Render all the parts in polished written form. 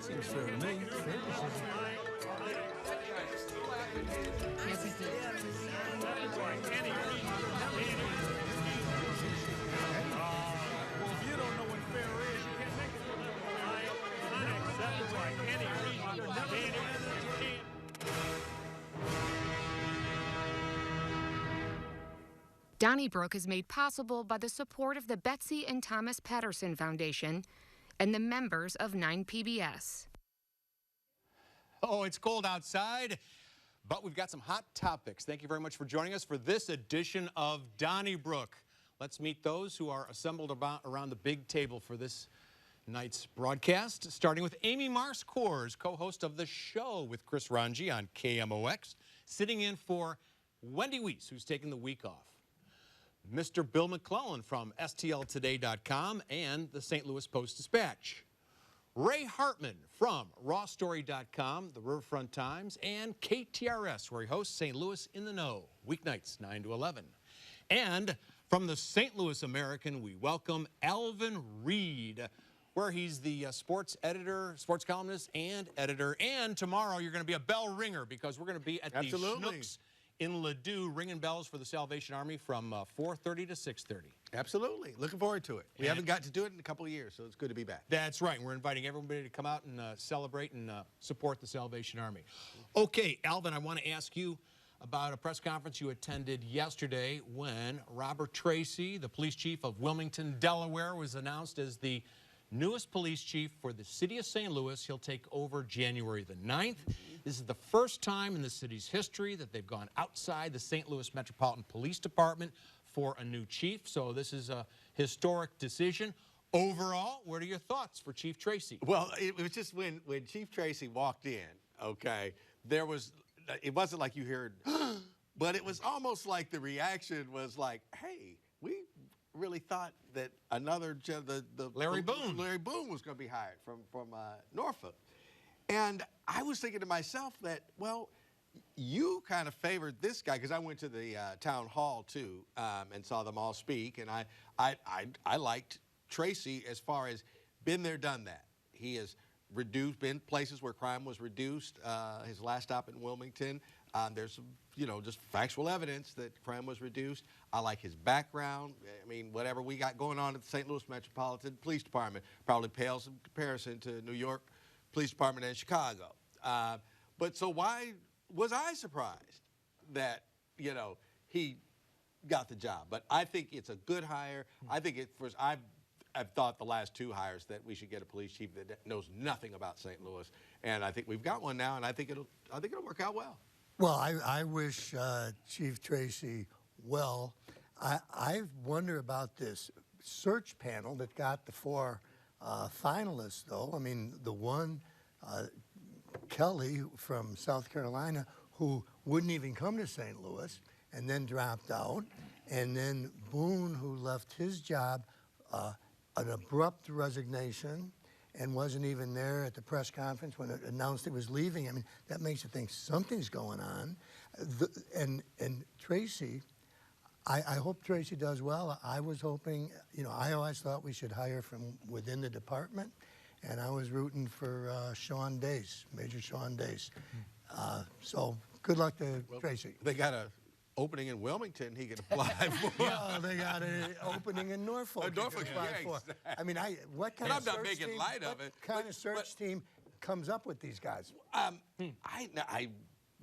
Seems fair to me. Yes, it did. Well, if you don't know what fair is, you can't make it. Donnybrook is made possible by the support of the Betsy and Thomas Patterson Foundation and the members of 9PBS. Oh, it's cold outside, but we've got some hot topics. Thank you very much for joining us for this edition of Donnybrook. Let's meet those who are assembled around the big table for this night's broadcast, starting with Amy Marxkors, co-host of The Show with Chris Ranji on KMOX, sitting in for Wendy Weiss, who's taking the week off. Mr. Bill McClellan from STLtoday.com and the St. Louis Post-Dispatch. Ray Hartmann from RawStory.com, the Riverfront Times, and KTRS, where he hosts St. Louis in the Know, weeknights 9 to 11. And from the St. Louis American, we welcome Alvin Reid, where he's the sports editor, sports columnist, and editor. And tomorrow you're going to be a bell ringer because we're going to be at the Schnucks in Ladue, ringing bells for the Salvation Army from 4:30 to 6:30. Absolutely. Looking forward to it. We haven't got to do it in a couple of years, so it's good to be back. That's right. We're inviting everybody to come out and celebrate and support the Salvation Army. Okay, Alvin, I want to ask you about a press conference you attended yesterday when Robert Tracy, the police chief of Wilmington, Delaware, was announced as the newest police chief for the city of St. Louis. He'll take over January the 9th. This is the first time in the city's history that they've gone outside the St. Louis Metropolitan Police Department for a new chief. So this is a historic decision. Overall, what are your thoughts for Chief Tracy? Well, it was just when Chief Tracy walked in, okay, it wasn't like you heard, but it was almost like the reaction was like, hey, we really thought that another, Larry Boone was going to be hired from Norfolk. And I was thinking to myself that, well, you kind of favored this guy, because I went to the town hall too and saw them all speak, and I liked Tracy as far as been there, done that. He has been places where crime was reduced. His last stop in Wilmington, there's some, just factual evidence that crime was reduced. I like his background. I mean, whatever we got going on at the St. Louis Metropolitan Police Department probably pales in comparison to New York Police Department and Chicago. But so why was I surprised that, he got the job? But I think it's a good hire. I think I've thought the last two hires that we should get a police chief that knows nothing about St. Louis, and I think we've got one now, and I think it'll work out well. Well, I wish Chief Tracy well. I wonder about this search panel that got the four finalists, though. I mean, the one, Kelly from South Carolina, who wouldn't even come to St. Louis and then dropped out, and then Boone, who left his job, an abrupt resignation, and wasn't even there at the press conference when it announced he was leaving. I mean, that makes you think something's going on. And Tracy, I hope Tracy does well. I was hoping, I always thought we should hire from within the department, and I was rooting for Sean Dace, Major Sean Dace. So good luck to Tracy. They got a opening in Wilmington he could apply for. Yeah, they got an opening in Norfolk. Norfolk, exactly. I mean, what kind of I'm not search making team, light of it. What kind of search team comes up with these guys?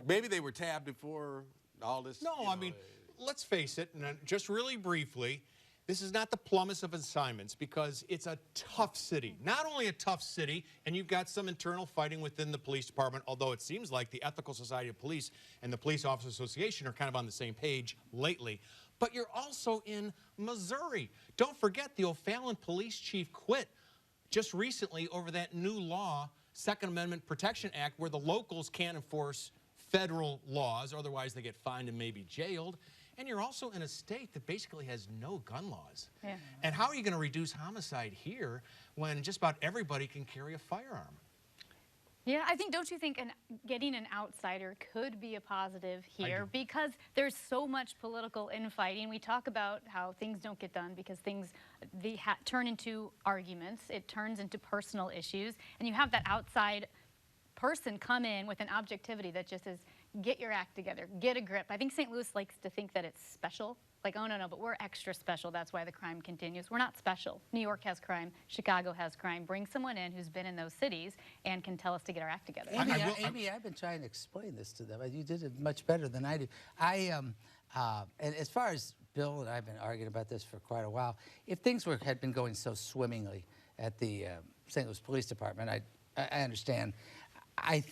Maybe they were tabbed before all this. No, I mean, let's face it, and just really briefly, this is not the plumbest of assignments because it's a tough city. Not only a tough city, and you've got some internal fighting within the police department, although it seems like the Ethical Society of Police and the Police Officers Association are kind of on the same page lately. But you're also in Missouri. Don't forget the O'Fallon police chief quit just recently over that new law, Second Amendment Protection Act, where the locals can't enforce federal laws, otherwise they get fined and maybe jailed. And you're also in a state that basically has no gun laws. Yeah. And how are you going to reduce homicide here when just about everybody can carry a firearm? Yeah, I think, don't you think getting an outsider could be a positive here? Because there's so much political infighting. We talk about how things don't get done because they turn into arguments. It turns into personal issues. And you have that outside person come in with an objectivity that just is, get your act together, get a grip. I think St. Louis likes to think that it's special. Like, oh, no, but we're extra special. That's why the crime continues. We're not special. New York has crime. Chicago has crime. Bring someone in who's been in those cities and can tell us to get our act together. Amy, I've been trying to explain this to them. You did it much better than I do. And as far as Bill and I have been arguing about this for quite a while, if things had been going so swimmingly at the St. Louis Police Department, I understand. I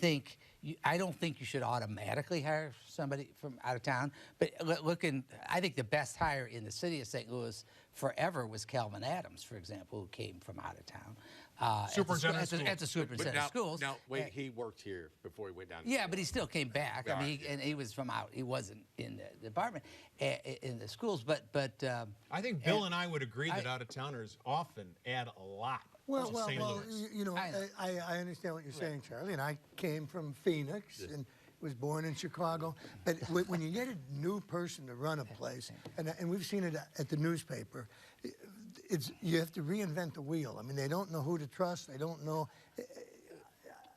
don't think you should automatically hire somebody from out of town. But I think the best hire in the city of St. Louis forever was Calvin Adams, for example, who came from out of town. Superintendent at the superintendent of schools. Now, wait, he worked here before he went down to Yeah, school. but he still came back. Yeah, I mean, and he was from out. He wasn't in the department, in the schools. But I think Bill and I would agree that out-of-towners often add a lot. Well, St. Louis. you know, I understand what you're saying, Charlie, and I came from Phoenix and was born in Chicago. But when you get a new person to run a place, and we've seen it at the newspaper, you have to reinvent the wheel. I mean, they don't know who to trust. They don't know.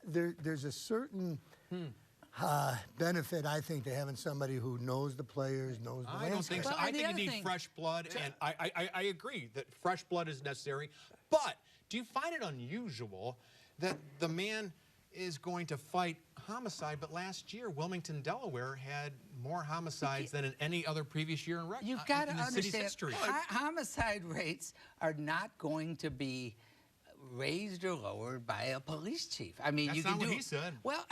There's a certain benefit, I think, to having somebody who knows the players, knows the I don't think landscape. so. I think you need fresh blood, and I agree that fresh blood is necessary. But do you find it unusual that the man is going to fight homicide, but last year Wilmington, Delaware had more homicides than in any other previous year in You've got to the city's understand, history. homicide rates are not going to be raised or lowered by a police chief. I mean, That's you can not what do. he said. Well,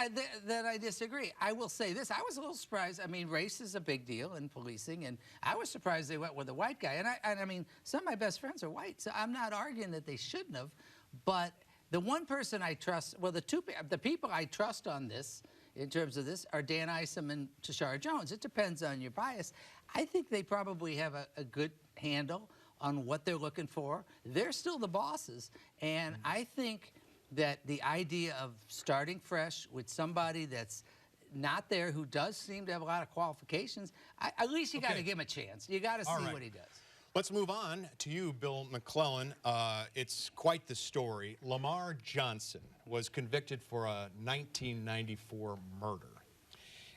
then I disagree. I will say this: I was a little surprised. I mean, race is a big deal in policing, and I was surprised they went with a white guy. And I mean, some of my best friends are white, so I'm not arguing that they shouldn't have. But the one person I trust, well, the people I trust on this, in terms of this, are Dan Isom and Tashara Jones. It depends on your bias. I think they probably have a good handle on what they're looking for. They're still the bosses, and I think that the idea of starting fresh with somebody that's not there, who does seem to have a lot of qualifications, at least you got to give him a chance. You got to see what he does. Let's move on to you, Bill McClellan. It's quite the story. Lamar Johnson was convicted for a 1994 murder.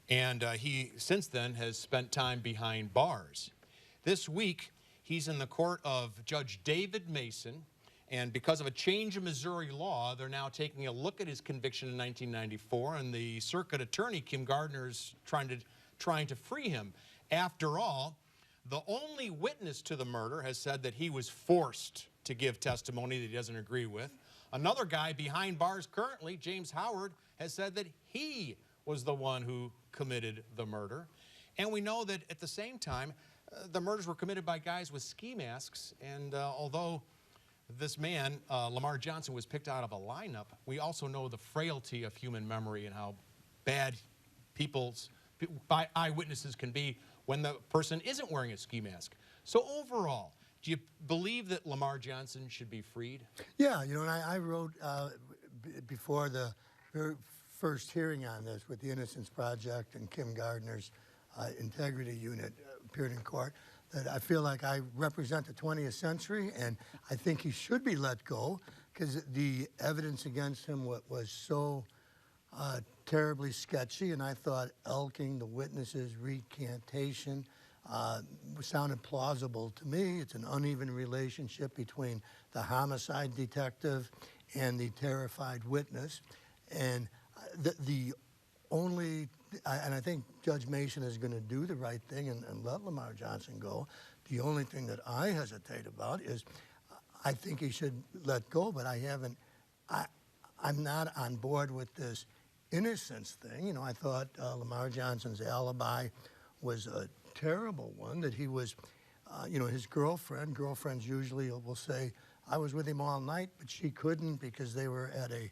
And he, since then, has spent time behind bars. This week, he's in the court of Judge David Mason. And because of a change in Missouri law, they're now taking a look at his conviction in 1994. And the circuit attorney, Kim Gardner's trying to free him. After all, the only witness to the murder has said that he was forced to give testimony that he doesn't agree with. Another guy behind bars currently, James Howard, has said that he was the one who committed the murder. And we know that at the same time, the murders were committed by guys with ski masks. And although this man, Lamar Johnson, was picked out of a lineup, we also know the frailty of human memory and how bad eyewitnesses can be when the person isn't wearing a ski mask. So overall, do you believe that Lamar Johnson should be freed? Yeah, you know, and I wrote before the very first hearing on this with the Innocence Project and Kim Gardner's integrity unit appeared in court, that I feel like I represent the 20th century, and I think he should be let go because the evidence against him was so terribly sketchy, and I thought Elking, the witnesses' recantation, sounded plausible to me. It's an uneven relationship between the homicide detective and the terrified witness. And I think Judge Mason is going to do the right thing and let Lamar Johnson go. The only thing that I hesitate about is I think he should let go, but I'm not on board with this innocence thing. You know, I thought Lamar Johnson's alibi was a terrible one, that he was, you know, his girlfriends usually will say, I was with him all night, but she couldn't because they were at a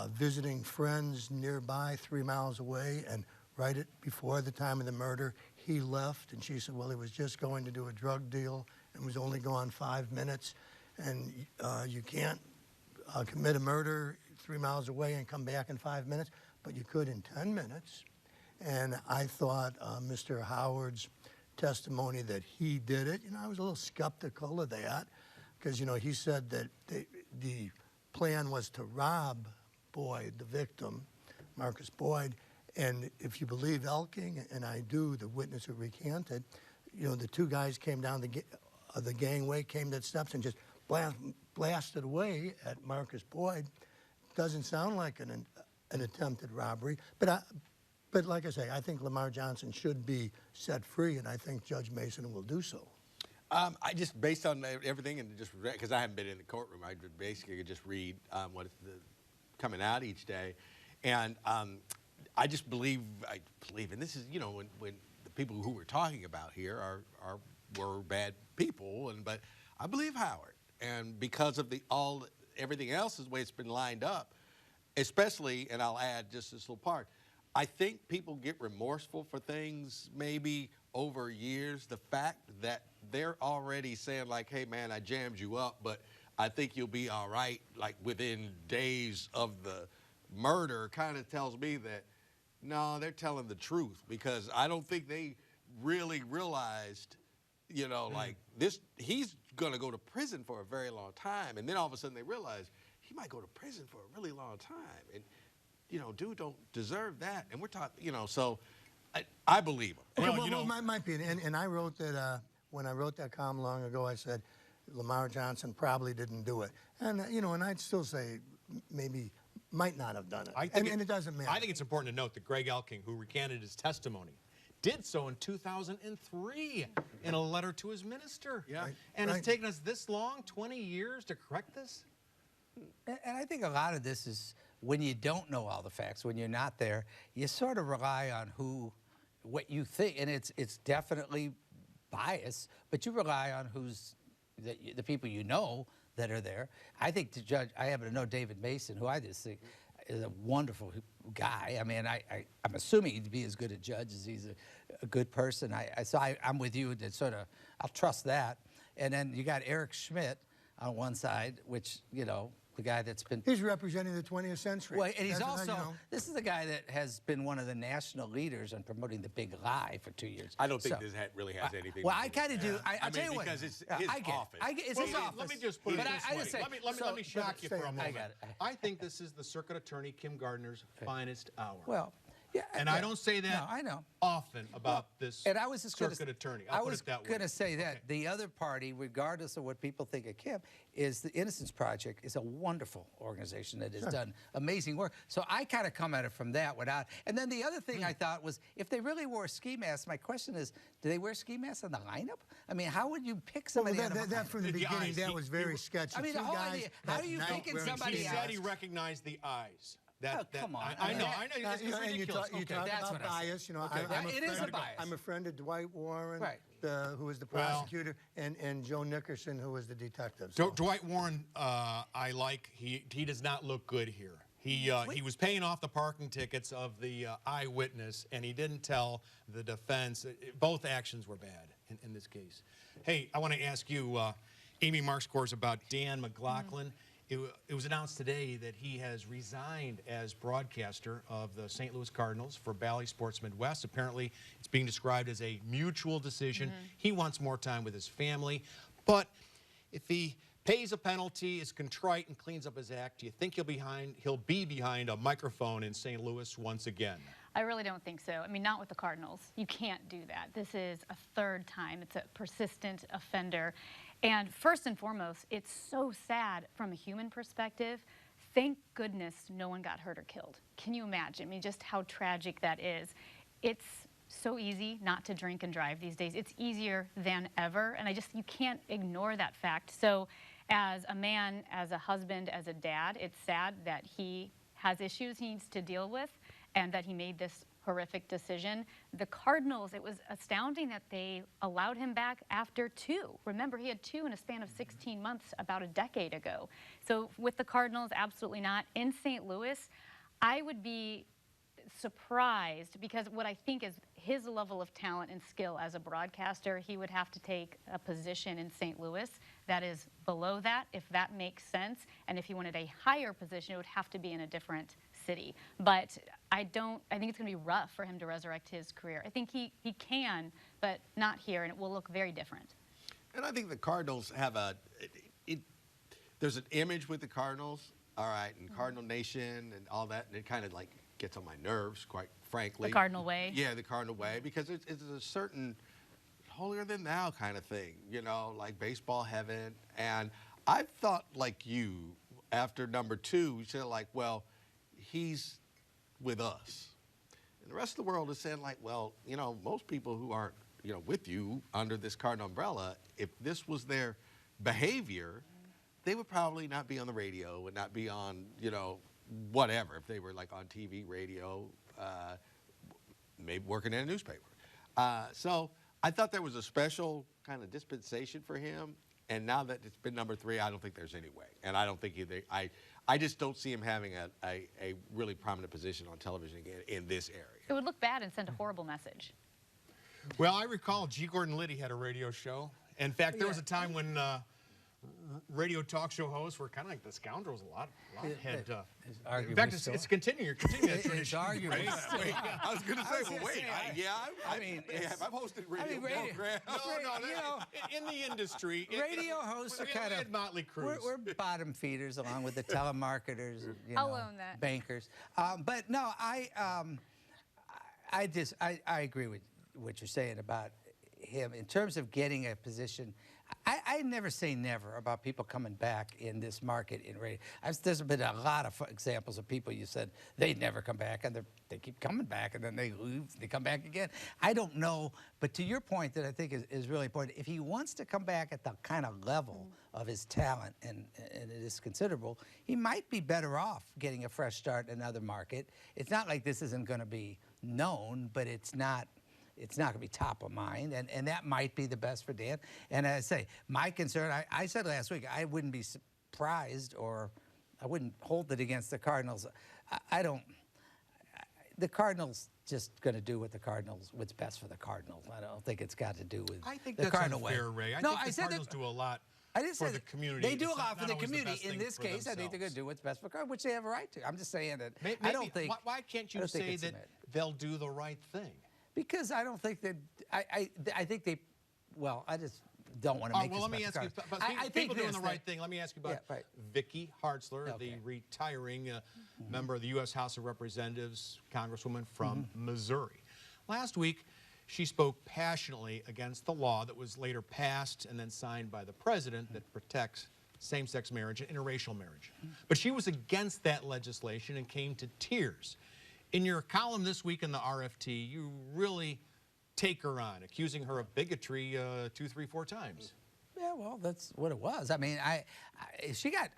visiting friends nearby 3 miles away, and right before the time of the murder, he left, and she said, well, he was just going to do a drug deal and was only gone 5 minutes, and you can't commit a murder 3 miles away and come back in 5 minutes, but you could in 10 minutes. And I thought Mr. Howard's testimony that he did it, I was a little skeptical of that because, he said that the plan was to rob Boyd, the victim, Marcus Boyd, and if you believe Elking, and I do, the witness who recanted, the two guys came down the gangway, came to the steps and just blasted away at Marcus Boyd. Doesn't sound like an attempted robbery, but like I say, I think Lamar Johnson should be set free, and I think Judge Mason will do so. I just, based on everything, and just because I haven't been in the courtroom, I basically could just read what's coming out each day, and I just believe, and this is, when the people who we're talking about here were bad people, but I believe Howard, and because of everything else is the way it's been lined up, especially, and I'll add just this little part, I think people get remorseful for things maybe over years. The fact that they're already saying like, hey man, I jammed you up, but I think you'll be all right, like within days of the murder, kind of tells me that, no, they're telling the truth, because I don't think they really realized, like this, he's gonna go to prison for a very long time. And then all of a sudden they realize he might go to prison for a really long time. And dude don't deserve that. And we're talking, so I believe him. Well, might be. And I wrote that, when I wrote that column long ago, I said Lamar Johnson probably didn't do it. And, and I'd still say maybe might not have done it. And it doesn't matter. I think it's important to note that Greg Elking, who recanted his testimony, did so in 2003 in a letter to his minister. Yeah. And it's taken us this long, 20 years, to correct this? And I think a lot of this is when you don't know all the facts, when you're not there, you sort of rely on what you think, and it's definitely bias, but you rely on the people that are there. I think the judge, I happen to know David Mason, who I just think is a wonderful guy. I mean, I'm assuming he'd be as good a judge as he's a good person. So I'm with you that sort of, I'll trust that. And then you got Eric Schmidt on one side, which, the guy that's been... He's representing the 20th century. Well, and he's also... This is the guy that has been one of the national leaders on promoting the big lie for 2 years. I don't think this really has anything Well, to do I kind of do. I tell you what. because it's his office. It's his office. Let me just put it this way. Let me shock you for a moment. I think this is the Circuit Attorney Kim Gardner's finest hour. Well... Yeah, and I don't say that often about this circuit attorney. I was going to say that. The other party, regardless of what people think of Kim, is the Innocence Project is a wonderful organization that has done amazing work. So I kind of come at it from that without. And then the other thing I thought was, if they really wore ski masks, my question is, do they wear ski masks in the lineup? I mean, how would you pick somebody out of a lineup? That from the beginning, that was very sketchy. I mean, the whole idea, how are you picking somebody out? He said he recognized the eyes. Come on. I know. It's and ridiculous. you talk about bias. It is a bias. I'm a friend of Dwight Warren, who was the prosecutor, and Joe Nickerson, who was the detective. So. Dwight Warren, I like. He does not look good here. He was paying off the parking tickets of the eyewitness, and he didn't tell the defense. Both actions were bad in this case. Hey, I want to ask you, Amy Marxkors, about Dan McLaughlin. It was announced today that he has resigned as broadcaster of the St. Louis Cardinals for Bally Sports Midwest. Apparently, it's being described as a mutual decision. He wants more time with his family. But if he pays a penalty, is contrite, and cleans up his act, do you think he'll be behind a microphone in St. Louis once again? I really don't think so. I mean, not with the Cardinals. You can't do that. This is a third time. It's a persistent offender. And first and foremost, it's so sad from a human perspective. Thank goodness no one got hurt or killed. Can you imagine? I mean, just how tragic that is. It's so easy not to drink and drive these days. It's easier than ever. And you can't ignore that fact. So as a man, as a husband, as a dad, it's sad that he has issues he needs to deal with and that he made this horrific decision. The Cardinals, it was astounding that they allowed him back after 2. Remember, he had 2 in a span of 16 months about a decade ago. So with the Cardinals, absolutely not. In St. Louis, I would be surprised because what I think is his level of talent and skill as a broadcaster, he would have to take a position in St. Louis that is below that, if that makes sense. And if he wanted a higher position, it would have to be in a different city. But I think it's going to be rough for him to resurrect his career. I think he can, but not here, and it will look very different. And I think the Cardinals have there's an image with the Cardinals, all right, and Cardinal Nation and all that, and it kind of like gets on my nerves, quite frankly. The Cardinal way. Yeah, the Cardinal way, because it's a certain holier than thou kind of thing, you know, like baseball heaven. And I thought, like you, after number 2, we said like, well, he's with us. And the rest of the world is saying like, well, you know, most people who aren't, you know, with you under this Cardinal umbrella, if this was their behavior, they would probably not be on the radio, would not be on, you know, whatever. If they were like on TV, radio, maybe working in a newspaper. So I thought there was a special kind of dispensation for him. And now that it's been number 3, I don't think there's any way. And I don't think I just don't see him having a really prominent position on television again in this area. It would look bad and send a horrible message. Well, I recall G. Gordon Liddy had a radio show. In fact, there was a time when radio talk show hosts were kind of like the scoundrels a lot had. In fact, it's continuing that tradition. Arguably. Wait, I was going to say, well, wait. I've hosted radio programs. In the industry, radio hosts are kind of Motley Crue. We're bottom feeders along with the telemarketers, you know, I'll own that. bankers. But no, I agree with what you're saying about him in terms of getting a position. I never say never about people coming back in this market in radio. There's been a lot of examples of people you said they'd never come back, and they keep coming back, and then they leave, they come back again. I don't know, but to your point that I think is really important, if he wants to come back at the kind of level of his talent, and it is considerable, he might be better off getting a fresh start in another market. It's not like this isn't going to be known, but it's not going to be top of mind, and that might be the best for Dan. And as I say, my concern, I said last week, I wouldn't be surprised, or I wouldn't hold it against the Cardinals. The Cardinals just going to do what's best for the Cardinals. I don't think it's got to do with the Cardinal way. I think that's unfair, Ray. I think the Cardinals do a lot for the community. They do a lot for the It's not always community. In this case, I think they're going to do what's best for Cardinals, which they have a right to. I'm just saying that I don't think. Why can't you say that they'll do the right thing? Because I don't think that I think they. Well, I just don't want to make. Well, let me ask you. I think people doing the right thing. Let me ask you about Vicky Hatrzler, the retiring member of the U.S. House of Representatives, Congresswoman from Missouri. Last week, she spoke passionately against the law that was later passed and then signed by the president that protects same-sex marriage and interracial marriage. But she was against that legislation and came to tears. In your column this week in the RFT, you really take her on, accusing her of bigotry 2, 3, 4 times. Yeah, well, that's what it was. I mean, I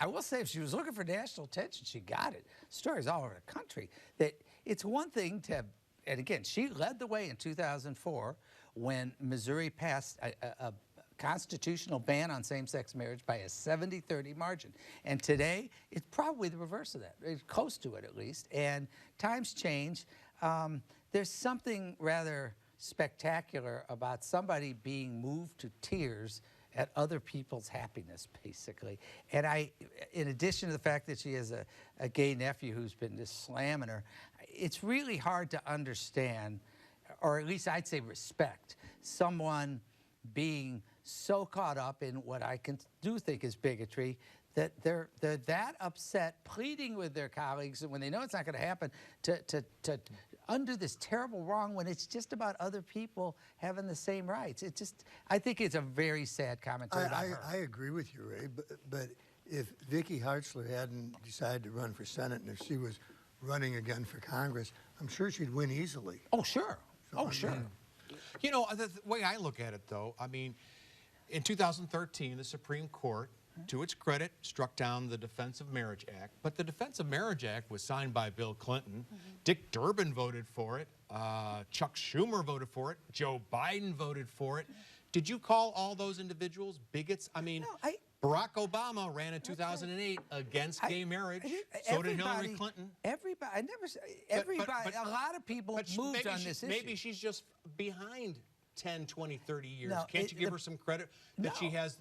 will say, if she was looking for national attention, she got it. Stories all over the country. That it's one thing to have, and again, she led the way in 2004 when Missouri passed a constitutional ban on same-sex marriage by a 70-30 margin. And today, it's probably the reverse of that. It's close to it, at least. And times change. There's something rather spectacular about somebody being moved to tears at other people's happiness, basically. And in addition to the fact that she has a gay nephew who's been just slamming her, it's really hard to understand, or at least I'd say respect, someone being so caught up in what I do think is bigotry that they're that upset, pleading with their colleagues, and when they know it's not going to happen, to undo this terrible wrong when it's just about other people having the same rights. I think it's a very sad commentary about her. I agree with you, Ray, but if Vicky Hatrzler hadn't decided to run for Senate, and if she was running again for Congress, I'm sure she'd win easily. Oh, sure. So, sure. You know, the way I look at it, though, I mean, in 2013, the Supreme Court, to its credit, struck down the Defense of Marriage Act. But the Defense of Marriage Act was signed by Bill Clinton. Dick Durbin voted for it. Chuck Schumer voted for it. Joe Biden voted for it. Did you call all those individuals bigots? I mean, no, Barack Obama ran in 2008 against gay marriage. So did Hillary Clinton. Everybody, a lot of people moved on this issue. Maybe she's just behind 10, 20, 30 years. Can't you give her some credit that she has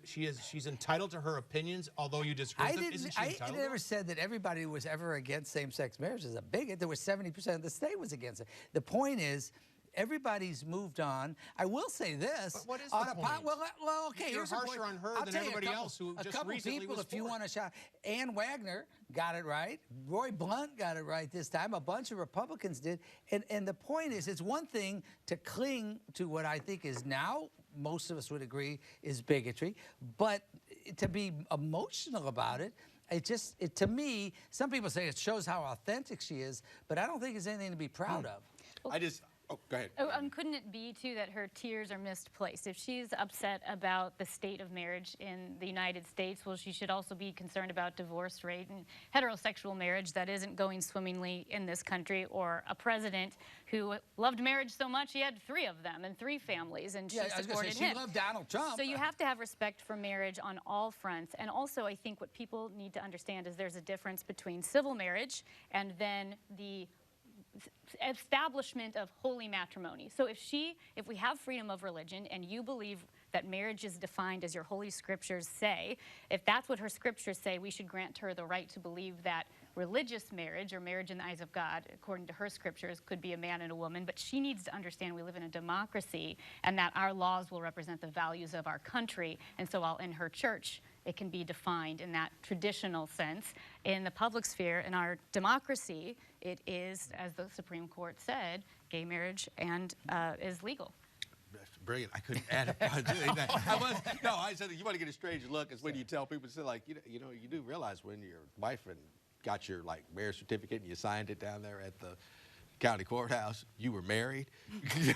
she's entitled to her opinions, although you disagree with them? Isn't she entitled? I never said that everybody was ever against same-sex marriage as a bigot. There was 70% of the state was against it. The point is, everybody's moved on. I will say this. But what is the point? Well, okay. You're here's the harsher point. on her I'll than tell you everybody else who just couple recently people, was if you for it. want to shout. Ann Wagner got it right. Roy Blunt got it right this time. A bunch of Republicans did. And the point is, it's one thing to cling to what I think is now, most of us would agree, is bigotry. But to be emotional about it, to me, some people say it shows how authentic she is, but I don't think it's anything to be proud of. Oh, go ahead. Oh, couldn't it be, too, that her tears are misplaced? If she's upset about the state of marriage in the United States, well, she should also be concerned about divorce rate and heterosexual marriage that isn't going swimmingly in this country, or a president who loved marriage so much he had 3 of them and 3 families, and she supported him. She loved Donald Trump. So you have to have respect for marriage on all fronts. And also, I think what people need to understand is there's a difference between civil marriage and then the establishment of holy matrimony. So if we have freedom of religion and you believe that marriage is defined as your holy scriptures say, if that's what her scriptures say, we should grant her the right to believe that religious marriage, or marriage in the eyes of God, according to her scriptures, could be a man and a woman. But she needs to understand we live in a democracy and that our laws will represent the values of our country. And so while in her church, it can be defined in that traditional sense. In the public sphere, in our democracy, it is, as the Supreme Court said, gay marriage and is legal. That's brilliant. I couldn't add up. I said you want to get a strange look. It's when you tell people, say like, you do realize when your wife got your marriage certificate and you signed it down there at the county courthouse, you were married.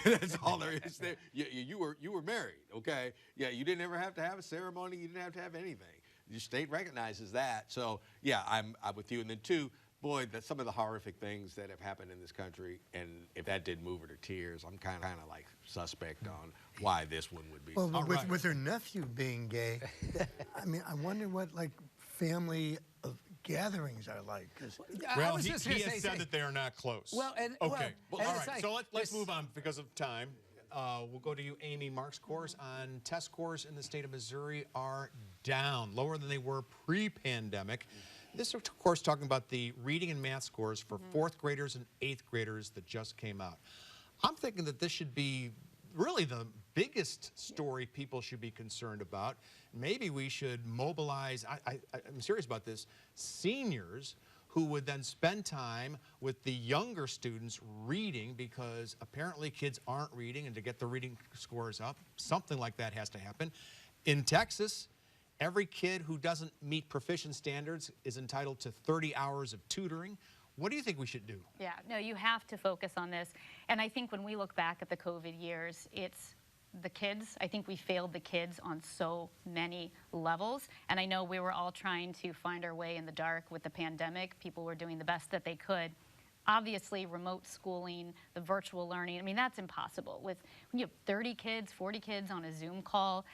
That's all there is there. You were married, okay? Yeah, you didn't ever have to have a ceremony. You didn't have to have anything. Your state recognizes that. So yeah, I'm with you. And then 2, boy, some of the horrific things that have happened in this country, and if that did move her to tears, I'm kind of like suspect on why this one would be. Well, with her nephew being gay, I mean, I wonder what family of gatherings are like. Well, he has said that they are not close. Well, okay. All right. Like, so let's move on because of time. We'll go to you, Amy. Marxkors on test scores in the state of Missouri are down, lower than they were pre-pandemic. This, of course, talking about the reading and math scores for 4th graders and 8th graders that just came out. I'm thinking that this should be really the biggest story people should be concerned about. Maybe we should mobilize, I'm serious about this, seniors who would then spend time with the younger students reading, because apparently kids aren't reading, and to get the reading scores up, something like that has to happen. In Texas, every kid who doesn't meet proficient standards is entitled to 30 hours of tutoring. What do you think we should do? Yeah, no, you have to focus on this. And I think when we look back at the COVID years, it's the kids. I think we failed the kids on so many levels. And I know we were all trying to find our way in the dark with the pandemic. People were doing the best that they could. Obviously, remote schooling, the virtual learning, I mean, that's impossible. When you have 30 kids, 40 kids on a Zoom call,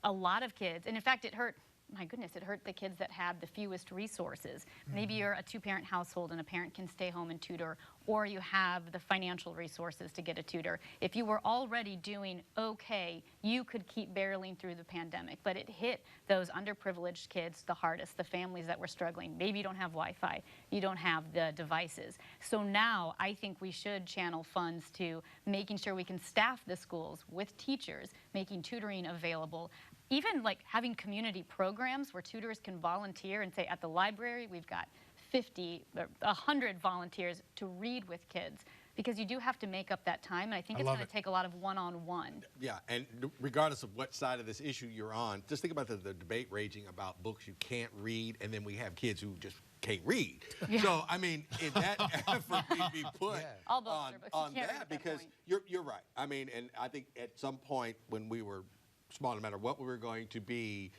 a lot of kids, and in fact, it hurt. My goodness, it hurt the kids that had the fewest resources. Maybe you're a 2-parent household and a parent can stay home and tutor, or you have the financial resources to get a tutor. If you were already doing okay, you could keep barreling through the pandemic, but it hit those underprivileged kids the hardest, the families that were struggling. Maybe you don't have Wi-Fi, you don't have the devices. So now I think we should channel funds to making sure we can staff the schools with teachers, making tutoring available. Even like having community programs where tutors can volunteer and say, at the library, we've got 50 or 100 volunteers to read with kids, because you do have to make up that time. And I think it's going to take a lot of one-on-one. Yeah, and regardless of what side of this issue you're on, just think about the debate raging about books you can't read, and then we have kids who just can't read. Yeah. So, I mean, if that effort be put All books are books. on that, because you're right. I mean, and I think at some point when we were small, no matter what we were going to be,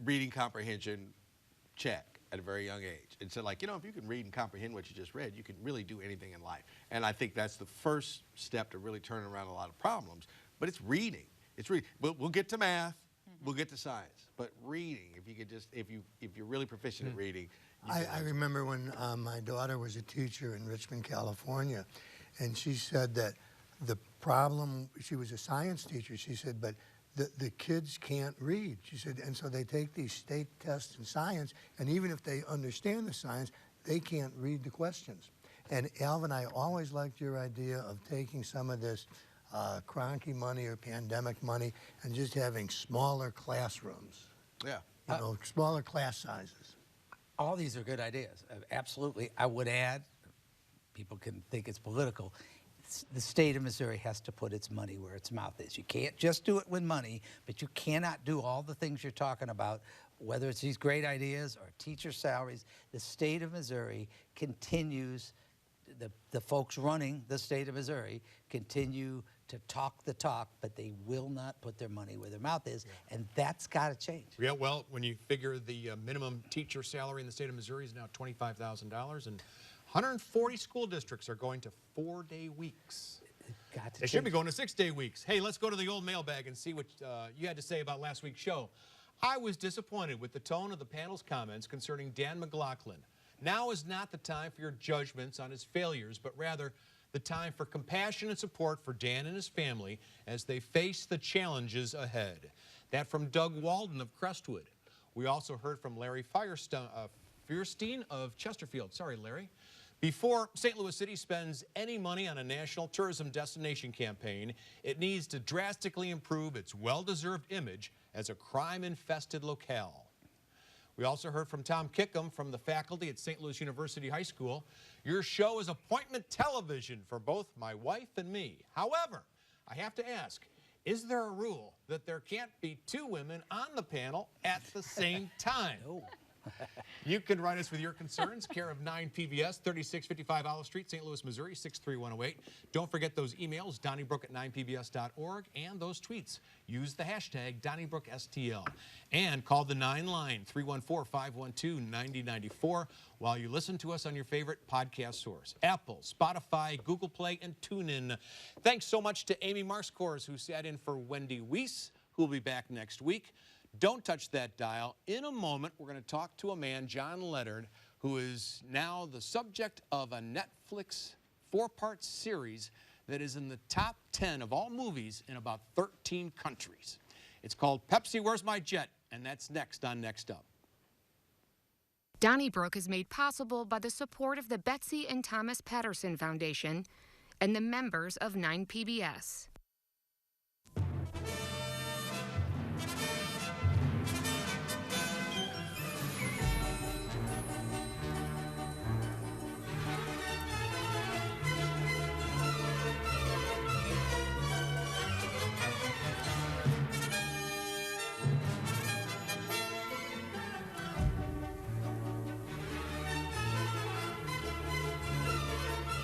reading comprehension, check at a very young age. And so, like, if you can read and comprehend what you just read, you can really do anything in life. And I think that's the first step to really turning around a lot of problems. But it's reading. It's reading. We'll get to math. We'll get to science. But reading, if you could just, if you're really proficient at reading. I remember when my daughter was a teacher in Richmond, California, and she said that the problem, she was a science teacher, she said, but the kids can't read. She said, and so they take these state tests in science, and even if they understand the science, they can't read the questions. And Alvin, I always liked your idea of taking some of this Cronky money or pandemic money and just having smaller classrooms. Yeah. You know, smaller class sizes. All these are good ideas. Absolutely. I would add, people can think it's political, the state of Missouri has to put its money where its mouth is. You can't just do it with money, but you cannot do all the things you're talking about, whether it's these great ideas or teacher salaries. The state of Missouri continues, the folks running the state of Missouri continue to talk the talk, but they will not put their money where their mouth is, and that's got to change. Yeah, well, when you figure the minimum teacher salary in the state of Missouri is now $25,000, and 140 school districts are going to 4-day weeks. They should be going to 6-day weeks. Hey, let's go to the old mailbag and see what you had to say about last week's show. I was disappointed with the tone of the panel's comments concerning Dan McLaughlin. Now is not the time for your judgments on his failures, but rather the time for compassion and support for Dan and his family as they face the challenges ahead. That from Doug Walden of Crestwood. We also heard from Larry Fierstein of Chesterfield. Sorry, Larry. Before St. Louis City spends any money on a national tourism destination campaign, it needs to drastically improve its well-deserved image as a crime-infested locale. We also heard from Tom Kickham from the faculty at St. Louis University High School. Your show is appointment television for both my wife and me. However, I have to ask, is there a rule that there can't be 2 women on the panel at the same time? No. You can write us with your concerns, care of 9 PBS, 3655 Olive Street, St. Louis, Missouri, 63108. Don't forget those emails, donnybrook@9pbs.org, and those tweets. Use the hashtag DonnybrookSTL. And call the 9 line, 314-512-9094, while you listen to us on your favorite podcast source, Apple, Spotify, Google Play, and TuneIn. Thanks so much to Amy Marxkors, who sat in for Wendy Weiss, who will be back next week. Don't touch that dial. In a moment, we're going to talk to a man, John Leonard, who is now the subject of a Netflix 4-part series that is in the top 10 of all movies in about 13 countries. It's called Pepsi, Where's My Jet? And that's next on Next Up. Donnybrook is made possible by the support of the Betsy and Thomas Patterson Foundation and the members of 9 PBS.